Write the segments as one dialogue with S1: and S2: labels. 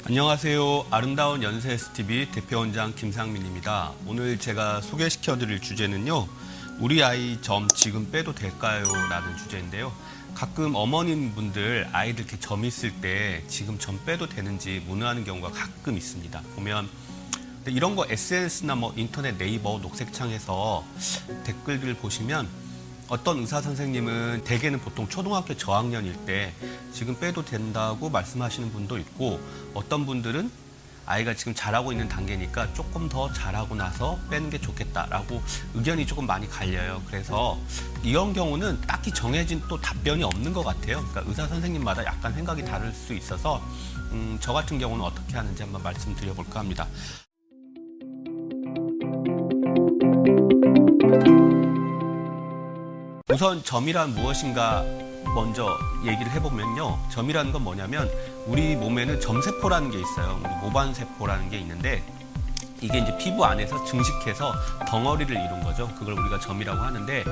S1: 안녕하세요. 아름다운 연세 STV 대표원장 김상민입니다. 오늘 제가 소개시켜드릴 주제는요. 우리 아이 점 지금 빼도 될까요? 라는 주제인데요. 가끔 어머님분들 아이들 이렇게 점 있을 때 지금 점 빼도 되는지 문의하는 경우가 가끔 있습니다. 보면 이런 거 SNS나 인터넷 네이버 녹색창에서 댓글들 보시면 어떤 의사 선생님은 대개는 보통 초등학교 저학년일 때 지금 빼도 된다고 말씀하시는 분도 있고, 어떤 분들은 아이가 지금 자라고 있는 단계니까 조금 더 자라고 나서 빼는 게 좋겠다라고 의견이 조금 많이 갈려요. 그래서 이런 경우는 딱히 정해진 또 답변이 없는 것 같아요. 그러니까 의사 선생님마다 약간 생각이 다를 수 있어서 저 같은 경우는 어떻게 하는지 한번 말씀드려볼까 합니다. 우선 점이란 무엇인가 먼저 얘기를 해보면요. 점이라는 건 뭐냐면 우리 몸에는 점세포라는 게 있어요. 우리 모반세포라는 게 있는데 이게 이제 피부 안에서 증식해서 덩어리를 이룬 거죠. 그걸 우리가 점이라고 하는데,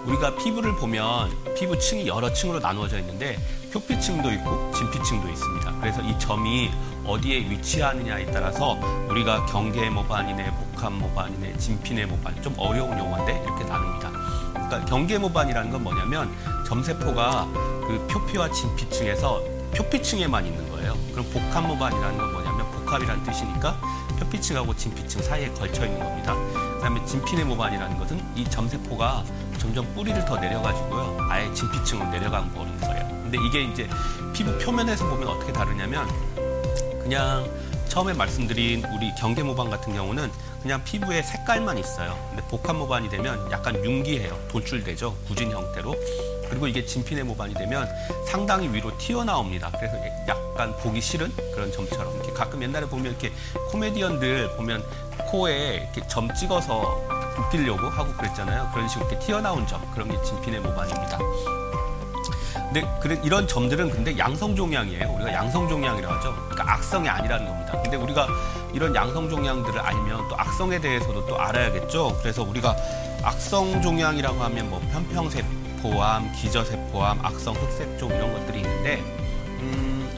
S1: 우리가 피부를 보면 피부층이 여러 층으로 나누어져 있는데 표피층도 있고 진피층도 있습니다. 그래서 이 점이 어디에 위치하느냐에 따라서 우리가 경계모반이네, 복합모반이네, 진피내 모반, 좀 어려운 용어인데 이렇게 나눕니다. 그러니까 경계모반이라는 건 뭐냐면 점세포가 그 표피와 진피층에서 표피층에만 있는 거예요. 그럼 복합모반이라는 건 뭐냐면 복합이라는 뜻이니까 표피층하고 진피층 사이에 걸쳐 있는 겁니다. 그다음에 진피내 모반이라는 것은 이 점세포가 점점 뿌리를 더 내려가지고요, 아예 진피층으로 내려가 버리는 거예요. 근데 이게 이제 피부 표면에서 보면 어떻게 다르냐면, 그냥 처음에 말씀드린 우리 경계모반 같은 경우는 그냥 피부에 색깔만 있어요. 근데 복합모반이 되면 약간 융기해요. 돌출되죠. 구진 형태로. 그리고 이게 진피내 모반이 되면 상당히 위로 튀어나옵니다. 그래서 약간 보기 싫은 그런 점처럼, 이렇게 가끔 옛날에 보면 이렇게 코미디언들 보면 코에 이렇게 점 찍어서 웃기려고 하고 그랬잖아요. 그런 식으로 이렇게 튀어나온 점, 그런 게 진피내 모반입니다. 근데 이런 점들은 근데 양성종양이에요. 우리가 양성종양이라고 하죠. 그러니까 악성이 아니라는 겁니다. 근데 우리가 이런 양성종양들을 알면 또 악성에 대해서도 또 알아야겠죠. 그래서 우리가 악성종양이라고 하면 편평세포암, 기저세포암, 악성 흑색종 이런 것들이 있는데,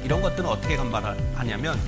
S1: 이런 것들은 어떻게 간발하냐면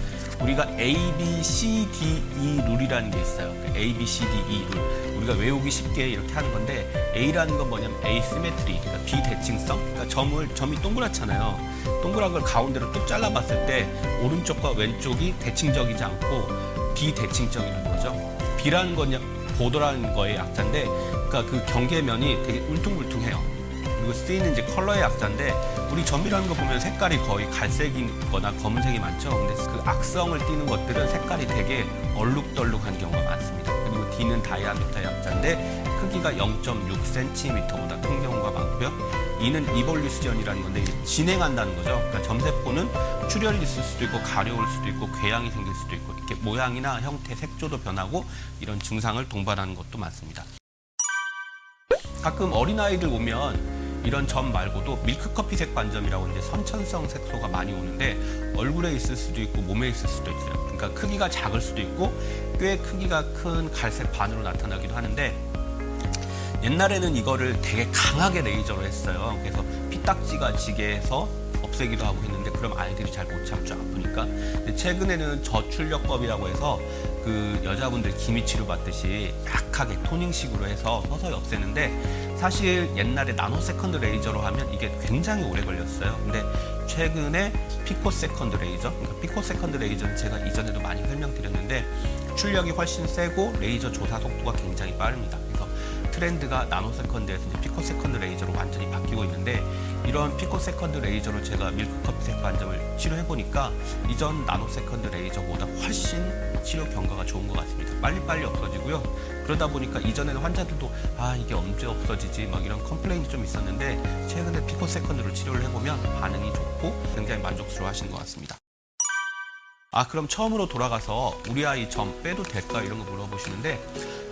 S1: 우리가 A, B, C, D, E 룰이라는 게 있어요. A, B, C, D, E 룰. 우리가 외우기 쉽게 이렇게 하는 건데, A라는 건 뭐냐면 에이시메트리, 그러니까 비대칭성. 그러니까 점이 동그랗잖아요. 동그란 걸 가운데로 뚝 잘라봤을 때 오른쪽과 왼쪽이 대칭적이지 않고 비대칭적인 거죠. B라는 건 보도라는 거의 약자인데, 그러니까 그 경계면이 되게 울퉁불퉁해요. 그리고 C는 이제 컬러의 약자인데, 우리 점이라는 거 보면 색깔이 거의 갈색이거나 검은색이 많죠. 근데 그 악성을 띠는 것들은 색깔이 되게 얼룩덜룩한 경우가 많습니다. 그리고 D는 다이아미터 약자인데 크기가 0.6cm보다 큰 경우가 많고요. E는 이볼루션이라는 건데 진행한다는 거죠. 그러니까 점세포는 출혈이 있을 수도 있고 가려울 수도 있고 궤양이 생길 수도 있고 이렇게 모양이나 형태, 색조도 변하고 이런 증상을 동반하는 것도 많습니다. 가끔 어린아이들 오면 이런 점 말고도 밀크커피색 반점이라고 이제 선천성 색소가 많이 오는데 얼굴에 있을 수도 있고 몸에 있을 수도 있어요. 그러니까 크기가 작을 수도 있고 꽤 크기가 큰 갈색 반으로 나타나기도 하는데, 옛날에는 이거를 되게 강하게 레이저로 했어요. 그래서 피딱지가 지게 해서 없애기도 하고 했는데 그럼 아이들이 잘 못 참죠, 아프니까. 근데 최근에는 저출력법이라고 해서 그 여자분들 기미치료 받듯이 약하게 토닝식으로 해서 서서히 없애는데, 사실 옛날에 나노세컨드 레이저로 하면 이게 굉장히 오래 걸렸어요. 근데 최근에 피코세컨드 레이저, 그러니까 피코세컨드 레이저는 제가 이전에도 많이 설명드렸는데 출력이 훨씬 세고 레이저 조사 속도가 굉장히 빠릅니다. 그래서 트렌드가 나노세컨드에서 이제 피코세컨드 레이저로 완전히 바뀌고 있는데, 이런 피코세컨드 레이저로 제가 밀크커피색 반점을 치료해보니까 이전 나노세컨드 레이저보다 훨씬 치료 경과가 좋은 것 같습니다. 빨리빨리 없어지고요. 그러다 보니까 이전에는 환자들도 이게 언제 없어지지 막 이런 컴플레인이 좀 있었는데, 최근에 피코세컨드로 치료를 해보면 반응이 좋고 굉장히 만족스러워 하시는 것 같습니다. 그럼 처음으로 돌아가서 우리 아이 점 빼도 될까 이런 거 물어보시는데,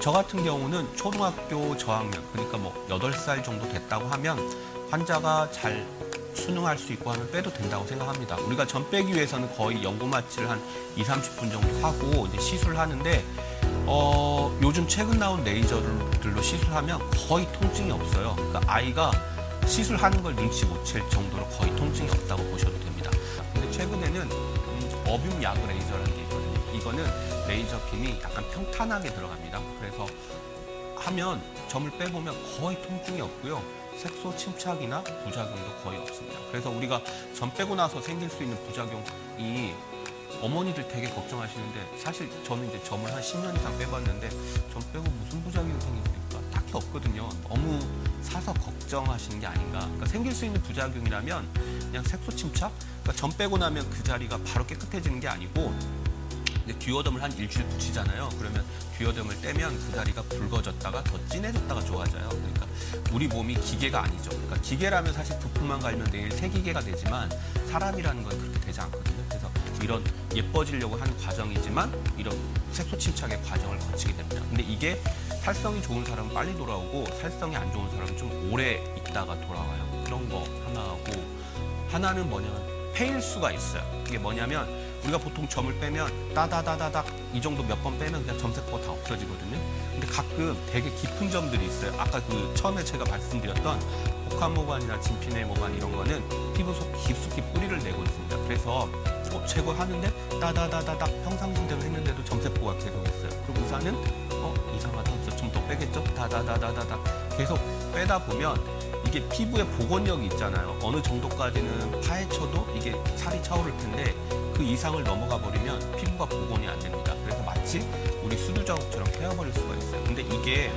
S1: 저 같은 경우는 초등학교 저학년, 그러니까 8살 정도 됐다고 하면 환자가 잘 수능할 수 있고 하면 빼도 된다고 생각합니다. 우리가 점 빼기 위해서는 거의 연고마취를 한 20-30분 정도 하고 이제 시술을 하는데, 요즘 최근 나온 레이저들로 시술하면 거의 통증이 없어요. 그러니까 아이가 시술하는 걸 눈치 못 챌 정도로 거의 통증이 없다고 보셔도 됩니다. 근데 최근에는 어뷸 야그 레이저 이거는 레이저 빔이 약간 평탄하게 들어갑니다. 그래서 하면 점을 빼보면 거의 통증이 없고요. 색소 침착이나 부작용도 거의 없습니다. 그래서 우리가 점 빼고 나서 생길 수 있는 부작용이 어머니들 되게 걱정하시는데 사실 저는 이제 점을 한 10년 이상 빼봤는데 점 빼고 무슨 부작용이 생깁니까? 딱히 없거든요. 너무 사서 걱정하시는 게 아닌가. 그러니까 생길 수 있는 부작용이라면 그냥 색소 침착? 그러니까 점 빼고 나면 그 자리가 바로 깨끗해지는 게 아니고 이제 듀오덤을 한 일주일 붙이잖아요. 그러면 듀오덤을 떼면 그 자리가 붉어졌다가 더 진해졌다가 좋아져요. 그러니까 우리 몸이 기계가 아니죠. 그러니까 기계라면 사실 부품만 갈면 내일 새 기계가 되지만 사람이라는 건 그렇게 되지 않거든요. 그래서 이런 예뻐지려고 하는 과정이지만 이런 색소 침착의 과정을 거치게 됩니다. 근데 이게 살성이 좋은 사람은 빨리 돌아오고 살성이 안 좋은 사람은 좀 오래 있다가 돌아와요. 그런 거 하나하고 하나는 뭐냐면 페일수가 있어요. 이게 뭐냐면 우리가 보통 점을 빼면 따다다다닥 이 정도 몇 번 빼면 그냥 점세포가 다 없어지거든요. 근데 가끔 되게 깊은 점들이 있어요. 아까 그 처음에 제가 말씀드렸던 복합모반이나 진피넬모반 이런 거는 피부 속 깊숙이 뿌리를 내고 있습니다. 그래서 제거하는데 따다다다닥 평상시대로 했는데도 점세포가 계속 있어요. 그럼 의사는 이상하다 하면서 좀 더 빼겠죠? 다다다다다닥 계속 빼다 보면 이게 피부에 복원력이 있잖아요. 어느 정도까지는 파헤쳐도 이게 살이 차오를 텐데 그 이상을 넘어가 버리면 피부가 복원이 안 됩니다. 그래서 마치 우리 수두자국처럼 패어버릴 수가 있어요. 근데 이게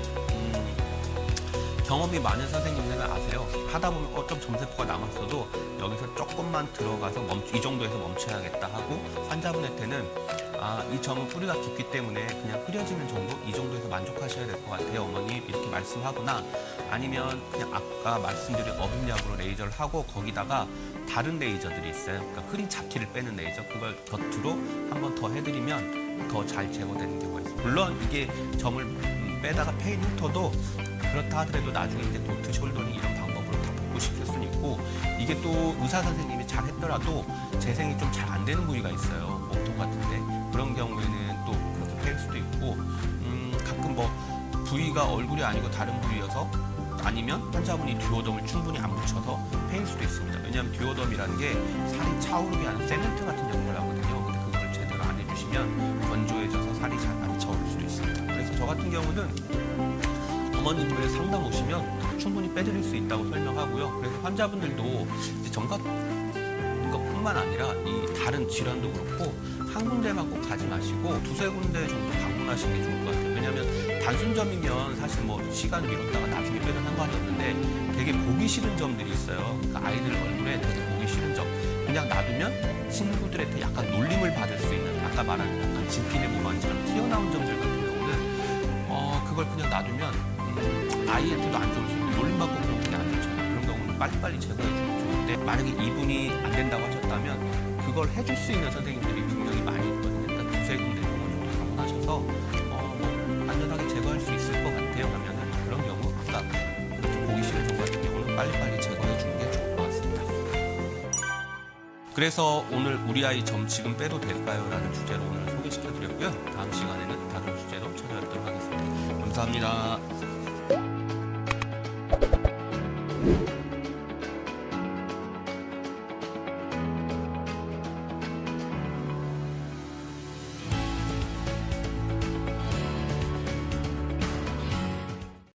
S1: 경험이 많은 선생님들은 아세요. 하다 보면 좀 점세포가 남았어도 여기서 조금만 들어가서 이 정도에서 멈춰야겠다 하고 환자분한테는 이 점은 뿌리가 깊기 때문에 그냥 흐려지는 정도 이 정도에서 만족하셔야 될 것 같아요 어머니 이렇게 말씀하거나 아니면 그냥 아까 말씀드린 어빔약으로 레이저를 하고 거기다가 다른 레이저들이 있어요. 그러니까 흐린 잡티를 빼는 레이저 그걸 곁으로 한 번 더 해드리면 더 잘 제거되는 경우가 있어요. 물론 이게 점을 빼다가 페인 흉터도 그렇다 하더라도 나중에 이제 도트 숄더링 이런 방법으로 다 복구시킬 수는 있고 이게 또 의사 선생님이 잘 했더라도 재생이 좀 잘 안 되는 부위가 있어요. 몸통 같은데 그런 경우에는 또 그렇게 패일 수도 있고 가끔 뭐 부위가 얼굴이 아니고 다른 부위여서 아니면 환자분이 듀오덤을 충분히 안 붙여서 패일 수도 있습니다. 왜냐하면 듀오덤이라는 게 살이 차오르게 하는 세멘트 같은 역할을 하거든요. 근데 그걸 제대로 안 해주시면 건조해져서 살이 잘 안 차오를 수도 있습니다. 그래서 저 같은 경우는 어머님들 상담 오시면 충분히 빼드릴 수 있다고 설명하고요. 그래서 환자분들도 이제 정각 것뿐만 아니라 이 다른 질환도 그렇고 한 군데만 꼭 가지 마시고 두세 군데 정도 방문하시는 게 좋을 것 같아요. 왜냐하면 단순점이면 사실 뭐 시간 미뤘다가 나중에 빼도 상관이 없는데 되게 보기 싫은 점들이 있어요. 그러니까 아이들 얼굴에 되게 보기 싫은 점 그냥 놔두면 친구들한테 약간 놀림을 받을 수 있는 아까 말한 약간 진피넬모반처럼 튀어나온 점들 같은 경우는 그걸 그냥 놔두면 아이한테도 안 좋을 수 있고 놀림받고 그런 게 안 좋잖아요. 그런 경우는 빨리빨리 제거해주면 좋은데 만약에 이분이 안 된다고 하셨다면 그걸 해줄 수 있는 선생님들이 분명히 많이 있거든요. 그러니까 두세 군데 정도 방문하셔서 안전하게 제거할 수 있을 것 같아요 하면은 그런 경우 아까 그렇게 보기 싫은 점 같은 경우는 빨리빨리 제거해 주는 게 좋을 것 같습니다. 그래서 오늘 우리 아이 점 지금 빼도 될까요? 라는 주제로 오늘 소개시켜 드렸고요. 다음 시간에는 다른 주제로 찾아뵙도록 하겠습니다. 감사합니다.